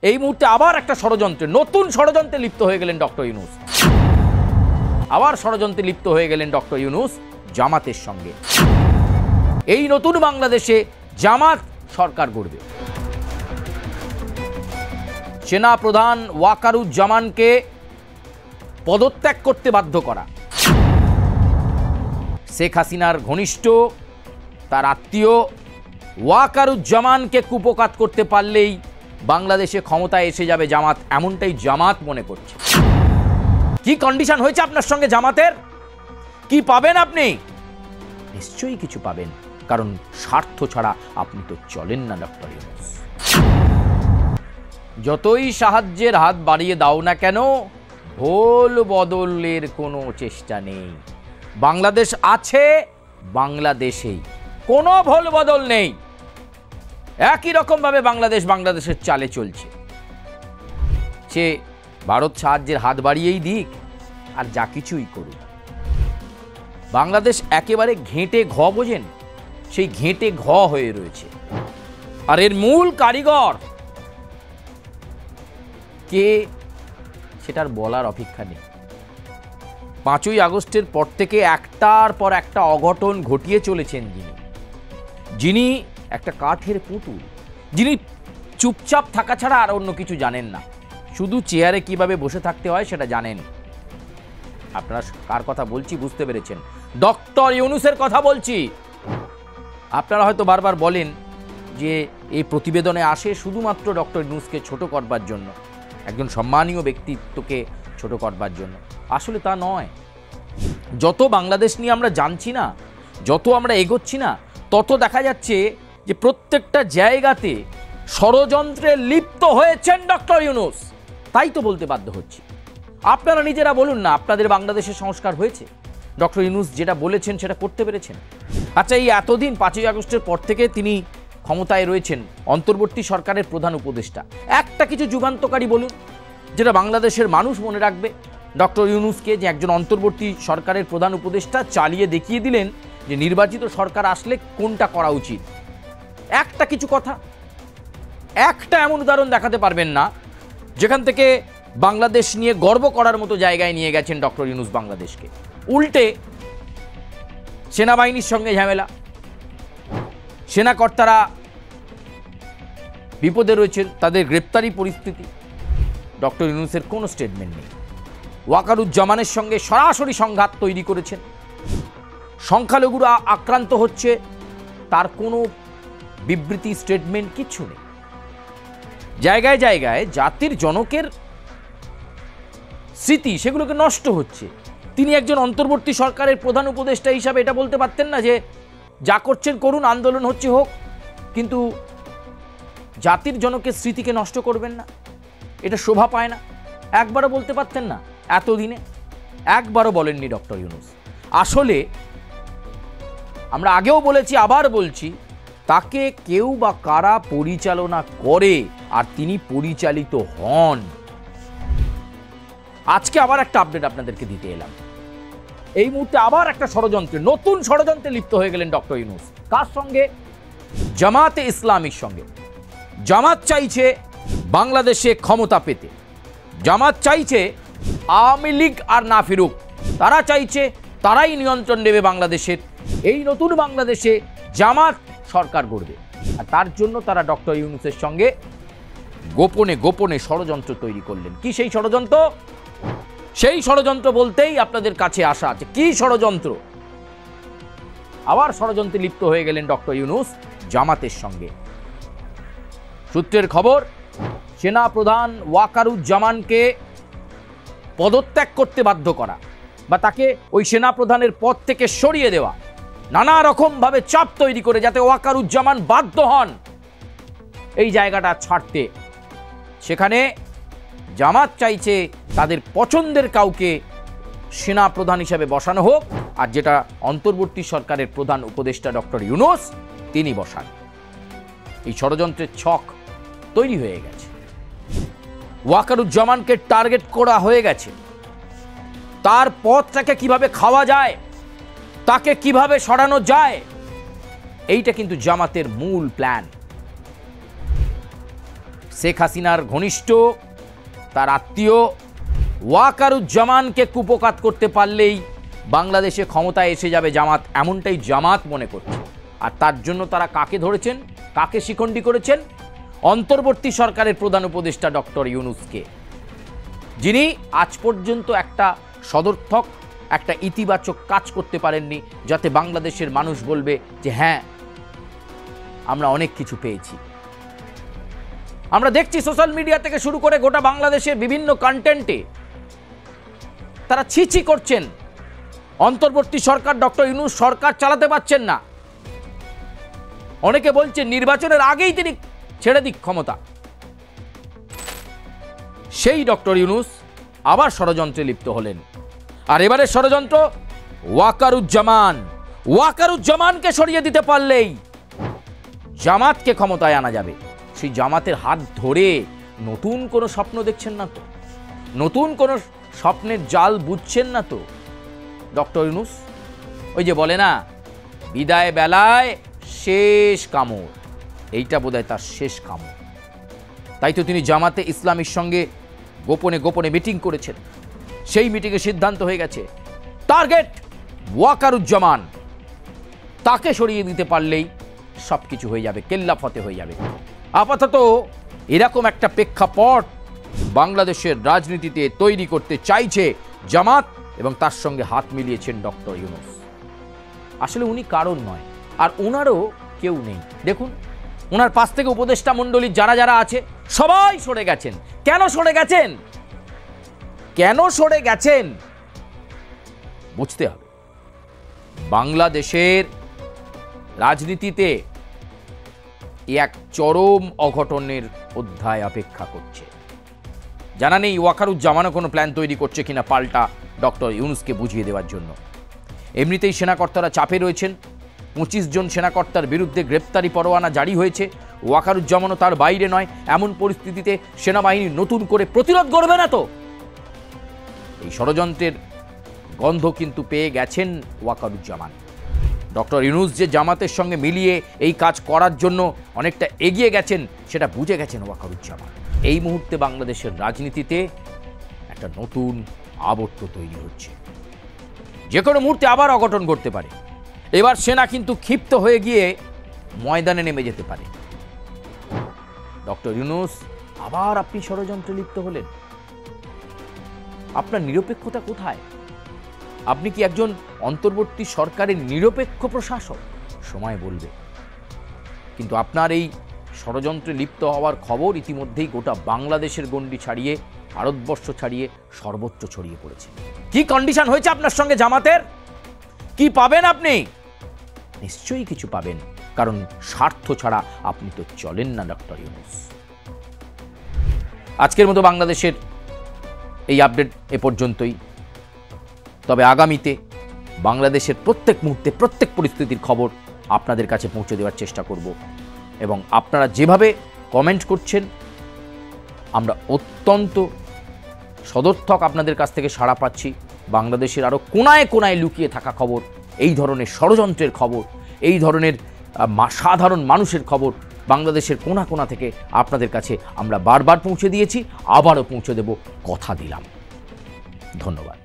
এই মুহূর্তে আবার একটা ষড়যন্ত্রে, নতুন ষড়যন্ত্রে লিপ্ত হয়ে গেলেন ডক্টর ইউনূস। আবার ষড়যন্ত্রে লিপ্ত হয়ে গেলেন ডক্টর ইউনূস জামাতের সঙ্গে। এই নতুন বাংলাদেশে জামাত সরকার গড়বে। সেনা প্রধান ওয়াকারুজ্জামানকে পদত্যাগ করতে বাধ্য করা, শেখ হাসিনার ঘনিষ্ঠ তার আত্মীয় ওয়াকারুজ্জামানকে কুপকাত করতে পারলেই বাংলাদেশে ক্ষমতায় এসে যাবে জামাত, এমনটাই জামাত মনে করছে। কি কন্ডিশন হয়েছে আপনার সঙ্গে জামাতের? কি পাবেন আপনি? নিশ্চয়ই কিছু পাবেন, কারণ স্বার্থ ছাড়া আপনি তো চলেন না ডক্টর ইউনূস। যতই সাহায্যের হাত বাড়িয়ে দাও না কেন, ভোল বদলের কোনো চেষ্টা নেই। বাংলাদেশ আছে বাংলাদেশেই, কোনো ভোল বদল নেই। একই রকমভাবে বাংলাদেশ বাংলাদেশের চালে চলছে। সে ভারত সাহায্যের হাত বাড়িয়েই দিক আর যা কিছুই করুক, বাংলাদেশ একেবারে ঘেঁটে ঘ, বোঝেন, সেই ঘেঁটে ঘ হয়ে রয়েছে। আর এর মূল কারিগর কে সেটার বলার অপেক্ষা নেই। 5ই আগস্টের পর থেকে একটার পর একটা অঘটন ঘটিয়ে চলেছেন যিনি একটা কাঠের পুতুল, যিনি চুপচাপ থাকা ছাড়া আর অন্য কিছু জানেন না। শুধু চেয়ারে কিভাবে বসে থাকতে হয় সেটা জানেন। আপনারা কার কথা বলছি বুঝতে পেরেছেন? ডক্টর ইউনূসের কথা বলছি। আপনারা হয়তো বারবার বলেন যে এই প্রতিবেদনে আসে শুধুমাত্র ডক্টর ইউনূসকে ছোট করবার জন্য, একজন সম্মানীয় ব্যক্তিত্বকে ছোট করবার জন্য। আসলে তা নয়। যত বাংলাদেশ নিয়ে আমরা জানছি না, যত আমরা এগোচ্ছি না, তত দেখা যাচ্ছে যে প্রত্যেকটা জায়গাতে ষড়যন্ত্রে লিপ্ত হয়েছেন ডক্টর ইউনূস। তাই তো বলতে বাধ্য হচ্ছি। আপনারা নিজেরা বলুন না, আপনাদের বাংলাদেশের সংস্কার হয়েছে? ডক্টর ইউনূস যেটা বলেছেন সেটা করতে পেরেছেন? আচ্ছা, এই এতদিন 5ই আগস্টের পর থেকে তিনি ক্ষমতায় রয়েছেন, অন্তর্বর্তী সরকারের প্রধান উপদেষ্টা। একটা কিছু যুগান্তকারী বলুন যেটা বাংলাদেশের মানুষ মনে রাখবে। ডক্টর ইউনূসকে যে একজন অন্তর্বর্তী সরকারের প্রধান উপদেষ্টা চালিয়ে দেখিয়ে দিলেন যে নির্বাচিত সরকার আসলে কোনটা করা উচিত। একটা কিছু কথা, একটা এমন উদাহরণ দেখাতে পারবেন না যেখান থেকে বাংলাদেশ নিয়ে গর্ব করার মতো জায়গায় নিয়ে গেছেন ডক্টর ইউনূস বাংলাদেশকে। উল্টে সেনাবাহিনীর সঙ্গে ঝামেলা, সেনাকর্তারা বিপদে রয়েছেন, তাদের গ্রেপ্তারি পরিস্থিতি। ডক্টর ইউনূসের কোনো স্টেটমেন্ট নেই। ওয়াকারুজ্জামানের সঙ্গে সরাসরি সংঘাত তৈরি করেছেন। সংখ্যালঘুরা আক্রান্ত হচ্ছে, তার কোনো বিবৃতি, স্টেটমেন্ট কিচ্ছু নেই। জায়গায় জায়গায় জাতির জনকের স্মৃতি সেগুলোকে নষ্ট হচ্ছে। তিনি একজন অন্তর্বর্তী সরকারের প্রধান উপদেষ্টা হিসাবে এটা বলতে পারতেন না যে যা করছেন করুন, আন্দোলন হচ্ছে হোক, কিন্তু জাতির জনকের স্মৃতিকে নষ্ট করবেন না, এটা শোভা পায় না। একবারও বলতে পারতেন না এতদিনে? একবারও বলেননি ডক্টর ইউনূস। আসলে আমরা আগেও বলেছি, আবার বলছি, তাকে কেউ বা কারা পরিচালনা করে আর তিনি পরিচালিত হন। আজকে আবার একটা আপডেট আপনাদেরকে দিতে এলাম। এই মুহূর্তে আবার একটা ষড়যন্ত্রে, নতুন ষড়যন্ত্রে লিপ্ত হয়ে গেলেন ডক্টর ইউনূস। কার সঙ্গে? জামাতে ইসলামীর সঙ্গে। জামাত চাইছে বাংলাদেশে ক্ষমতা পেতে, জামাত চাইছে আওয়ামী লীগ আর না ফিরুক, তারা চাইছে তারাই নিয়ন্ত্রণ নেবে বাংলাদেশের। এই নতুন বাংলাদেশে জামাত সরকার গড়বে, আর তার জন্য তারা ডক্টর ইউনূসের সঙ্গে গোপনে গোপনে ষড়যন্ত্র তৈরি করলেন। কি সেই ষড়যন্ত্র? সেই ষড়যন্ত্র বলতেই আপনাদের কাছে আসা আছে। কি ষড়যন্ত্র? আবার ষড়যন্ত্রে লিপ্ত হয়ে গেলেন ডক্টর ইউনূস জামাতের সঙ্গে। সূত্রের খবর, সেনা প্রধান ওয়াকারুজ্জামানকে পদত্যাগ করতে বাধ্য করা বা তাকে ওই সেনা প্রধানের পদ থেকে সরিয়ে দেওয়া, নানা রকমভাবে চাপ তৈরি করে যাতে ওয়াকারুজ্জামান বাধ্য হন এই জায়গাটা ছাড়তে। সেখানে জামাত চাইছে তাদের পছন্দের কাউকে সেনা প্রধান হিসেবে বসানো হোক, আর যেটা অন্তর্বর্তী সরকারের প্রধান উপদেষ্টা ডক্টর ইউনূস তিনি বসান। এই ষড়যন্ত্রের ছক তৈরি হয়ে গেছে। ওয়াকারুজ্জামানকে টার্গেট করা হয়ে গেছে। তার পথটাকে কিভাবে খাওয়া যায়, তাকে কিভাবে সরানো যায়, এইটা কিন্তু জামাতের মূল প্ল্যান। শেখ হাসিনার ঘনিষ্ঠ, তার আত্মীয় ওয়াকারুজ্জামানকে কুপকাত করতে পারলেই বাংলাদেশে ক্ষমতায় এসে যাবে জামাত, এমনটাই জামাত মনে করছে। আর তার জন্য তারা কাকে ধরেছেন, কাকে শিখণ্ডী করেছেন? অন্তর্বর্তী সরকারের প্রধান উপদেষ্টা ডক্টর ইউনূসকে, যিনি আজ পর্যন্ত একটা সদর্থক, একটা ইতিবাচক কাজ করতে পারেননি, যাতে বাংলাদেশের মানুষ বলবে যে হ্যাঁ, আমরা অনেক কিছু পেয়েছি। আমরা দেখছি সোশ্যাল মিডিয়া থেকে শুরু করে গোটা বাংলাদেশের বিভিন্ন কন্টেন্টে তারা ছিছি করছেন অন্তর্বর্তী সরকার, ডক্টর ইউনূস সরকার চালাতে পারছেন না। অনেকে বলছেন নির্বাচনের আগেই তিনি ছেড়ে দিক ক্ষমতা। সেই ডক্টর ইউনূস আবার ষড়যন্ত্রে লিপ্ত হলেন। আর এবারে ষড়যন্ত্র ওয়াকারুজ্জামানকে সরিয়ে দিতে পারলেই জামাতকে ক্ষমতায় আনা যাবে। সেই জামাতের হাত ধরে নতুন কোনো স্বপ্ন দেখছেন না তো, নতুন কোনো স্বপ্নের জাল বুঝছেন না তো ডক্টর ইউনূস? ওই যে বলে না, বিদায় বেলায় শেষ কামড়, এইটা বোধহয় তার শেষ কামড়। তাই তো তিনি জামাতে ইসলামীর সঙ্গে গোপনে গোপনে মিটিং করেছেন। সেই মিটিংয়ে সিদ্ধান্ত হয়ে গেছে টার্গেট ওয়াকারুজ্জামান, তাকে সরিয়ে দিতে পারলেই সব কিছু হয়ে যাবে, কেল্লা ফতে হয়ে যাবে। আপাতত এরকম একটা প্রেক্ষাপট বাংলাদেশের রাজনীতিতে তৈরি করতে চাইছে জামাত, এবং তার সঙ্গে হাত মিলিয়েছেন ডক্টর ইউনূস। আসলে উনি কারণ নয়, আর ওনারও কেউ নেই। দেখুন, ওনার পাশ থেকে উপদেষ্টা মণ্ডলীর যারা যারা আছে সবাই সরে গেছেন। কেন সরে গেছেন? কেন সরে গেছেন বুঝতে হবে। বাংলাদেশের রাজনীতিতে এক চরম অঘটনের অধ্যায় অপেক্ষা করছে। জানা নেই ওয়াকারুজ্জামানও কোনো প্ল্যান তৈরি করছে কিনা পাল্টা ডক্টর ইউনূসকে বুঝিয়ে দেওয়ার জন্য। এমনিতেই সেনাকর্তারা চাপে রয়েছেন। 25 জন সেনাকর্তার বিরুদ্ধে গ্রেপ্তারি পরোয়ানা জারি হয়েছে। ওয়াকারুজ্জামানও তার বাইরে নয়। এমন পরিস্থিতিতে সেনাবাহিনী নতুন করে প্রতিরোধ করবে না তো? এই ষড়যন্ত্রের গন্ধ কিন্তু পেয়ে গেছেন ওয়াকারুজ্জামান। ডক্টর ইউনূস যে জামাতের সঙ্গে মিলিয়ে এই কাজ করার জন্য অনেকটা এগিয়ে গেছেন, সেটা বুঝে গেছেন ওয়াকারুজ্জামান। এই মুহূর্তে বাংলাদেশের রাজনীতিতে একটা নতুন আবর্ত তৈরি হচ্ছে। যে কোনো মুহূর্তে আবার অঘটন ঘটতে পারে। এবার সেনা কিন্তু ক্ষিপ্ত হয়ে গিয়ে ময়দানে নেমে যেতে পারে। ডক্টর ইউনূস, আবার আপনি ষড়যন্ত্রে লিপ্ত হলেন। আপনার নিরপেক্ষতা কোথায়? আপনি কি একজন অন্তর্বর্তী সরকারের নিরপেক্ষ প্রশাসক? সময় বলবে। কিন্তু আপনার এই ষড়যন্ত্রে লিপ্ত হওয়ার খবর ইতিমধ্যেই গোটা বাংলাদেশের গণ্ডি ছাড়িয়ে, ভারতবর্ষ ছাড়িয়ে সর্বত্র ছড়িয়ে পড়েছে। কি কন্ডিশন হয়েছে আপনার সঙ্গে জামাতের? কি পাবেন আপনি? নিশ্চয়ই কিছু পাবেন, কারণ স্বার্থ ছাড়া আপনি তো চলেন না ডক্টর ইউনূস। আজকের মতো বাংলাদেশের এই আপডেট এ পর্যন্তই। তবে আগামীতে বাংলাদেশের প্রত্যেক মুহূর্তে প্রত্যেক পরিস্থিতির খবর আপনাদের কাছে পৌঁছে দেওয়ার চেষ্টা করব, এবং আপনারা যেভাবে কমেন্ট করছেন আমরা অত্যন্ত সদর্থক আপনাদের কাছ থেকে সাড়া পাচ্ছি। বাংলাদেশের আরও কোনায় কোনায় লুকিয়ে থাকা খবর, এই ধরনের ষড়যন্ত্রের খবর, এই ধরনের সাধারণ মানুষের খবর বাংলাদেশের কোনা কোনা থেকে আপনাদের কাছে আমরা বারবার পৌঁছে দিয়েছি, আবারও পৌঁছে দেব, কথা দিলাম। ধন্যবাদ।